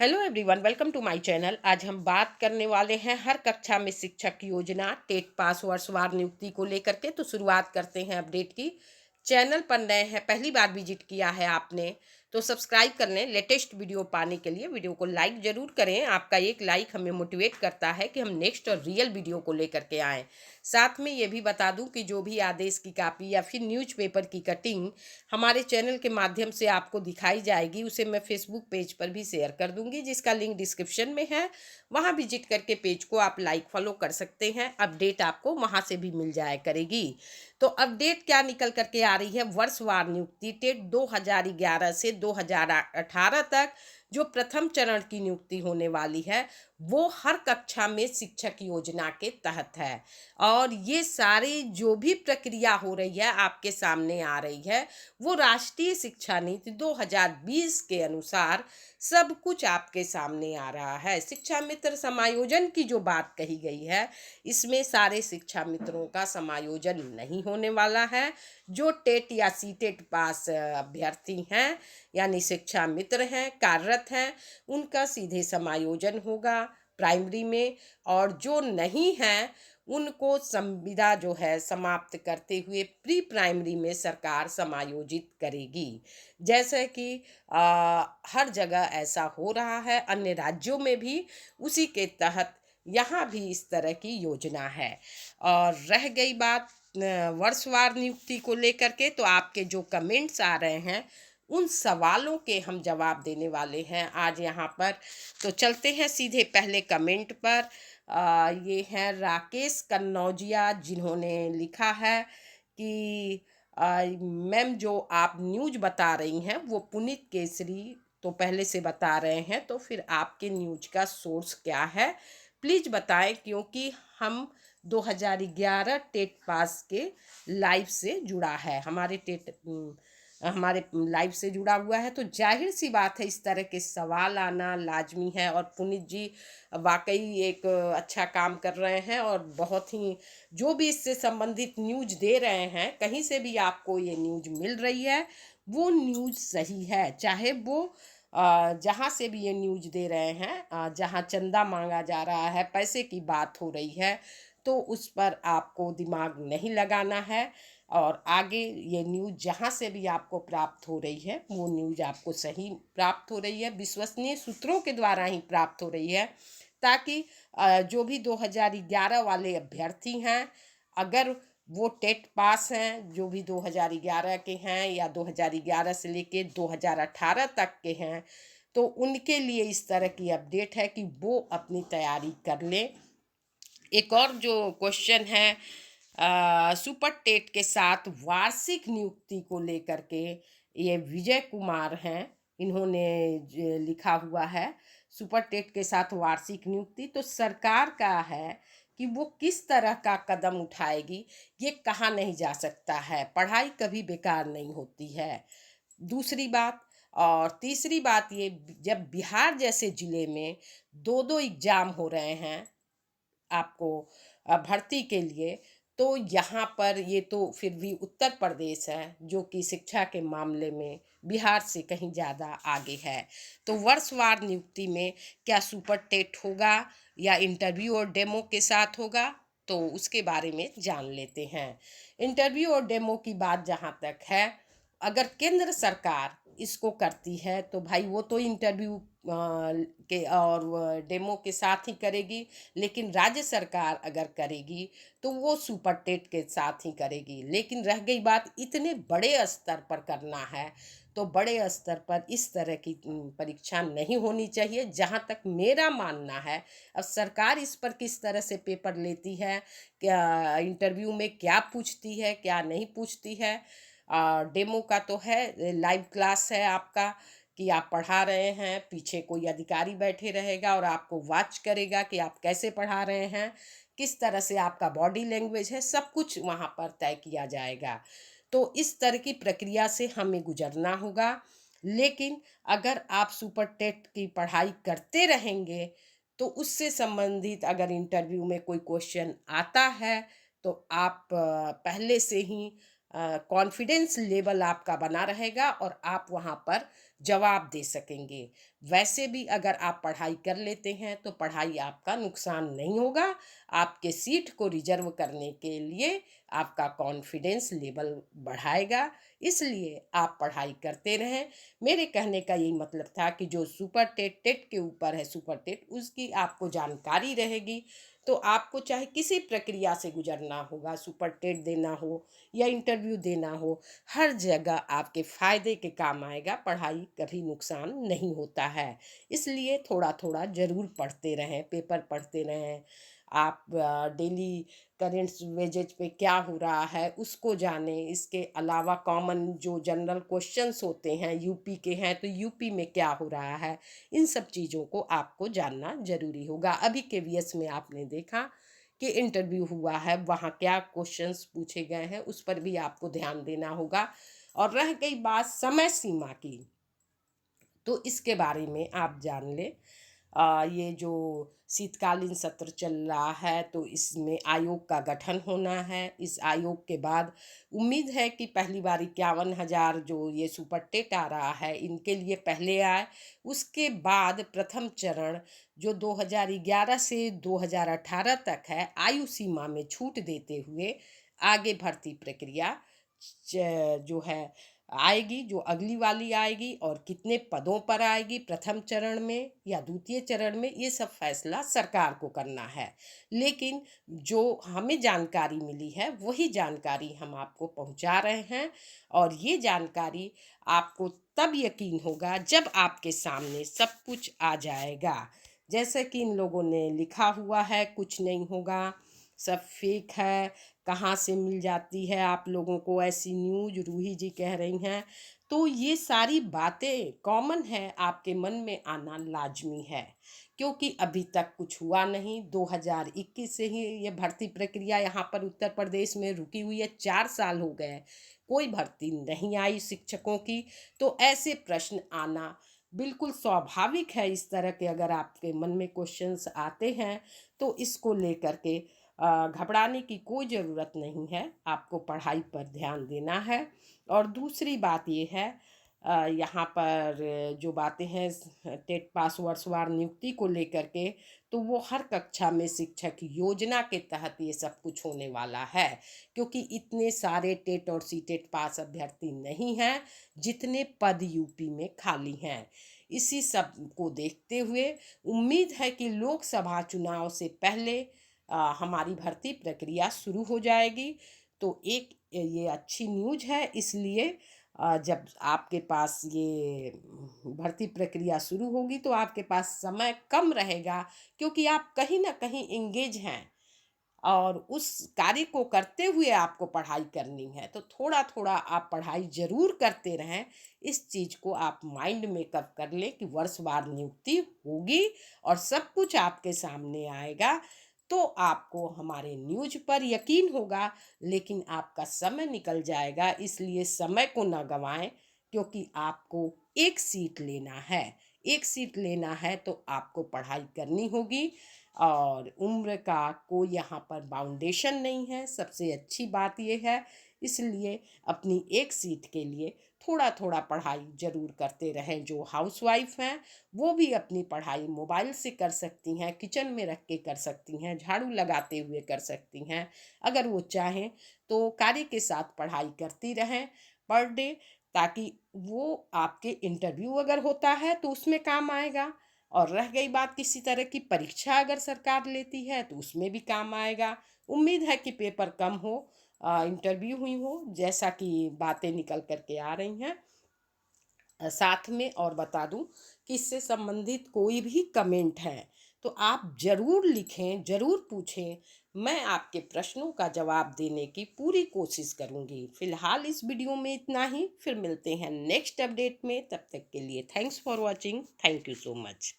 Hello everyone, welcome to my channel. आज हम बात करने वाले हैं हर कक्षा में शिक्षक योजना टेट पास वर्षवार नियुक्ति को लेकर के। तो शुरुआत करते हैं अपडेट की। चैनल पर नए हैं, पहली बार विजिट किया है आपने तो सब्सक्राइब कर लें लेटेस्ट वीडियो पाने के लिए। वीडियो को लाइक जरूर करें, आपका एक लाइक हमें मोटिवेट करता है कि हम नेक्स्ट और रियल वीडियो को लेकर के आएँ। साथ में ये भी बता दूं कि जो भी आदेश की कॉपी या फिर न्यूज़पेपर की कटिंग हमारे चैनल के माध्यम से आपको दिखाई जाएगी, उसे मैं फेसबुक पेज पर भी शेयर कर दूंगी, जिसका लिंक डिस्क्रिप्शन में है। वहां विजिट करके पेज को आप लाइक फॉलो कर सकते हैं। अपडेट आपको वहां से भी मिल जाया करेगी। तो अपडेट क्या निकल करके आ रही है? वर्षवार नियुक्ति टेट 2011 से 2018 तक जो प्रथम चरण की नियुक्ति होने वाली है, वो हर कक्षा में शिक्षक योजना के तहत है। और ये सारी जो भी प्रक्रिया हो रही है आपके सामने आ रही है, वो राष्ट्रीय शिक्षा नीति 2020 के अनुसार सब कुछ आपके सामने आ रहा है। शिक्षा मित्र समायोजन की जो बात कही गई है, इसमें सारे शिक्षा मित्रों का समायोजन नहीं होने वाला है। जो टेट या सीटेट पास अभ्यर्थी हैं, यानी शिक्षा मित्र हैं, कार्यरत हैं, उनका सीधे समायोजन होगा प्राइमरी में। और जो नहीं हैं, उनको संविदा जो है समाप्त करते हुए प्री प्राइमरी में सरकार समायोजित करेगी। जैसे कि हर जगह ऐसा हो रहा है, अन्य राज्यों में भी उसी के तहत यहाँ भी इस तरह की योजना है। और रह गई बात वर्षवार नियुक्ति को लेकर के, तो आपके जो कमेंट्स आ रहे हैं उन सवालों के हम जवाब देने वाले हैं आज यहाँ पर। तो चलते हैं सीधे पहले कमेंट पर। ये हैं राकेश कन्नौजिया, जिन्होंने लिखा है कि मैम जो आप न्यूज़ बता रही हैं वो पुनीत केसरी तो पहले से बता रहे हैं, तो फिर आपके न्यूज़ का सोर्स क्या है प्लीज़ बताएं, क्योंकि हम 2011 टेट पास के लाइव से जुड़ा है, हमारे लाइव से जुड़ा हुआ है। तो जाहिर सी बात है इस तरह के सवाल आना लाजमी है। और पुनीत जी वाकई एक अच्छा काम कर रहे हैं, और बहुत ही जो भी इससे संबंधित न्यूज़ दे रहे हैं, कहीं से भी आपको ये न्यूज़ मिल रही है वो न्यूज़ सही है। चाहे वो जहाँ से भी ये न्यूज़ दे रहे हैं, जहाँ चंदा मांगा जा रहा है, पैसे की बात हो रही है, तो उस पर आपको दिमाग नहीं लगाना है। और आगे ये न्यूज़ जहाँ से भी आपको प्राप्त हो रही है वो न्यूज़ आपको सही प्राप्त हो रही है, विश्वसनीय सूत्रों के द्वारा ही प्राप्त हो रही है, ताकि जो भी 2011 वाले अभ्यर्थी हैं, अगर वो टेट पास हैं, जो भी 2011 के हैं या 2011 से लेके 2018 तक के हैं, तो उनके लिए इस तरह की अपडेट है कि वो अपनी तैयारी कर लें। एक और जो क्वेश्चन है सुपर टेट के साथ वार्षिक नियुक्ति को लेकर के, ये विजय कुमार हैं, इन्होंने लिखा हुआ है सुपर टेट के साथ वार्षिक नियुक्ति तो सरकार का है कि वो किस तरह का कदम उठाएगी, ये कहा नहीं जा सकता है। पढ़ाई कभी बेकार नहीं होती है, दूसरी बात। और तीसरी बात, ये जब बिहार जैसे ज़िले में दो दो एग्ज़ाम हो रहे हैं आपको भर्ती के लिए, तो यहाँ पर ये तो फिर भी उत्तर प्रदेश है जो कि शिक्षा के मामले में बिहार से कहीं ज़्यादा आगे है। तो वर्षवार नियुक्ति में क्या सुपर टेट होगा या इंटरव्यू और डेमो के साथ होगा, तो उसके बारे में जान लेते हैं। इंटरव्यू और डेमो की बात जहाँ तक है, अगर केंद्र सरकार इसको करती है तो भाई वो तो इंटरव्यू के और डेमो के साथ ही करेगी, लेकिन राज्य सरकार अगर करेगी तो वो सुपर टेट के साथ ही करेगी। लेकिन रह गई बात, इतने बड़े स्तर पर करना है तो बड़े स्तर पर इस तरह की परीक्षा नहीं होनी चाहिए, जहाँ तक मेरा मानना है। अब सरकार इस पर किस तरह से पेपर लेती है, क्या इंटरव्यू में क्या पूछती है क्या नहीं पूछती है। डेमो का तो है, लाइव क्लास है आपका, कि आप पढ़ा रहे हैं, पीछे कोई अधिकारी बैठे रहेगा और आपको वॉच करेगा कि आप कैसे पढ़ा रहे हैं, किस तरह से आपका बॉडी लैंग्वेज है, सब कुछ वहाँ पर तय किया जाएगा। तो इस तरह की प्रक्रिया से हमें गुजरना होगा। लेकिन अगर आप सुपर टेट की पढ़ाई करते रहेंगे तो उससे संबंधित अगर इंटरव्यू में कोई क्वेश्चन आता है तो आप पहले से ही कॉन्फिडेंस लेवल आपका बना रहेगा और आप वहाँ पर जवाब दे सकेंगे। वैसे भी अगर आप पढ़ाई कर लेते हैं तो पढ़ाई आपका नुकसान नहीं होगा, आपके सीट को रिजर्व करने के लिए आपका कॉन्फिडेंस लेवल बढ़ाएगा। इसलिए आप पढ़ाई करते रहें। मेरे कहने का यही मतलब था कि जो सुपर टेट टेट के ऊपर है, सुपर टेट उसकी आपको जानकारी रहेगी तो आपको चाहे किसी प्रक्रिया से गुजरना होगा, सुपर टेट देना हो या इंटरव्यू देना हो, हर जगह आपके फ़ायदे के काम आएगा। पढ़ाई कभी नुकसान नहीं होता है। इसलिए थोड़ा थोड़ा ज़रूर पढ़ते रहें, पेपर पढ़ते रहें। आप डेली करेंट्स वेजेज पे क्या हो रहा है उसको जानें। इसके अलावा कॉमन जो जनरल क्वेश्चंस होते हैं, यूपी के हैं तो यूपी में क्या हो रहा है, इन सब चीज़ों को आपको जानना ज़रूरी होगा। अभी केवीएस में आपने देखा कि इंटरव्यू हुआ है, वहाँ क्या क्वेश्चंस पूछे गए हैं उस पर भी आपको ध्यान देना होगा। और रह गई बात समय सीमा की, तो इसके बारे में आप जान लें। ये जो शीतकालीन सत्र चल रहा है तो इसमें आयोग का गठन होना है। इस आयोग के बाद उम्मीद है कि पहली बार 51,000 जो ये सुपर टेट आ रहा है इनके लिए पहले आए। उसके बाद प्रथम चरण जो 2011 से 2018 तक है, आयु सीमा में छूट देते हुए आगे भर्ती प्रक्रिया जो है आएगी, जो अगली वाली आएगी और कितने पदों पर आएगी, प्रथम चरण में या द्वितीय चरण में, ये सब फैसला सरकार को करना है। लेकिन जो हमें जानकारी मिली है वही जानकारी हम आपको पहुंचा रहे हैं। और ये जानकारी आपको तब यकीन होगा जब आपके सामने सब कुछ आ जाएगा। जैसे कि इन लोगों ने लिखा हुआ है कुछ नहीं होगा, सब फेक है, कहाँ से मिल जाती है आप लोगों को ऐसी न्यूज, रूही जी कह रही हैं। तो ये सारी बातें कॉमन है, आपके मन में आना लाजमी है, क्योंकि अभी तक कुछ हुआ नहीं। 2021 से ही ये भर्ती प्रक्रिया यहाँ पर उत्तर प्रदेश में रुकी हुई है, 4 साल हो गए, कोई भर्ती नहीं आई शिक्षकों की। तो ऐसे प्रश्न आना बिल्कुल स्वाभाविक है। इस तरह के अगर आपके मन में क्वेश्चंस आते हैं तो इसको लेकर के घबराने की कोई ज़रूरत नहीं है, आपको पढ़ाई पर ध्यान देना है। और दूसरी बात ये है, यहाँ पर जो बातें हैं टेट पास वर्षवार नियुक्ति को लेकर के, तो वो हर कक्षा में शिक्षक योजना के तहत ये सब कुछ होने वाला है, क्योंकि इतने सारे टेट और सी टेट पास अभ्यर्थी नहीं हैं जितने पद यूपी में खाली हैं। इसी सब को देखते हुए उम्मीद है कि लोकसभा चुनाव से पहले हमारी भर्ती प्रक्रिया शुरू हो जाएगी। तो एक ये अच्छी न्यूज़ है। इसलिए जब आपके पास ये भर्ती प्रक्रिया शुरू होगी तो आपके पास समय कम रहेगा, क्योंकि आप कहीं ना कहीं इंगेज हैं और उस कार्य को करते हुए आपको पढ़ाई करनी है। तो थोड़ा थोड़ा आप पढ़ाई जरूर करते रहें। इस चीज़ को आप माइंड में कब कर लें कि वर्षवार नियुक्ति होगी और सब कुछ आपके सामने आएगा, तो आपको हमारे न्यूज़ पर यकीन होगा। लेकिन आपका समय निकल जाएगा, इसलिए समय को ना गंवाएं, क्योंकि आपको एक सीट लेना है। एक सीट लेना है तो आपको पढ़ाई करनी होगी। और उम्र का कोई यहाँ पर बाउंडेशन नहीं है, सबसे अच्छी बात यह है। इसलिए अपनी एक सीट के लिए थोड़ा थोड़ा पढ़ाई ज़रूर करते रहें। जो हाउसवाइफ हैं वो भी अपनी पढ़ाई मोबाइल से कर सकती हैं, किचन में रख के कर सकती हैं, झाड़ू लगाते हुए कर सकती हैं। अगर वो चाहें तो कार्य के साथ पढ़ाई करती रहें पर डे, ताकि वो आपके इंटरव्यू अगर होता है तो उसमें काम आएगा। और रह गई बात किसी तरह की परीक्षा अगर सरकार लेती है तो उसमें भी काम आएगा। उम्मीद है कि पेपर कम हो, इंटरव्यू हुई हो, जैसा कि बातें निकल कर के आ रही हैं। साथ में और बता दूं कि इससे संबंधित कोई भी कमेंट है तो आप ज़रूर लिखें, ज़रूर पूछें। मैं आपके प्रश्नों का जवाब देने की पूरी कोशिश करूंगी। फिलहाल इस वीडियो में इतना ही, फिर मिलते हैं नेक्स्ट अपडेट में। तब तक के लिए thanks for watching. Thank you so much.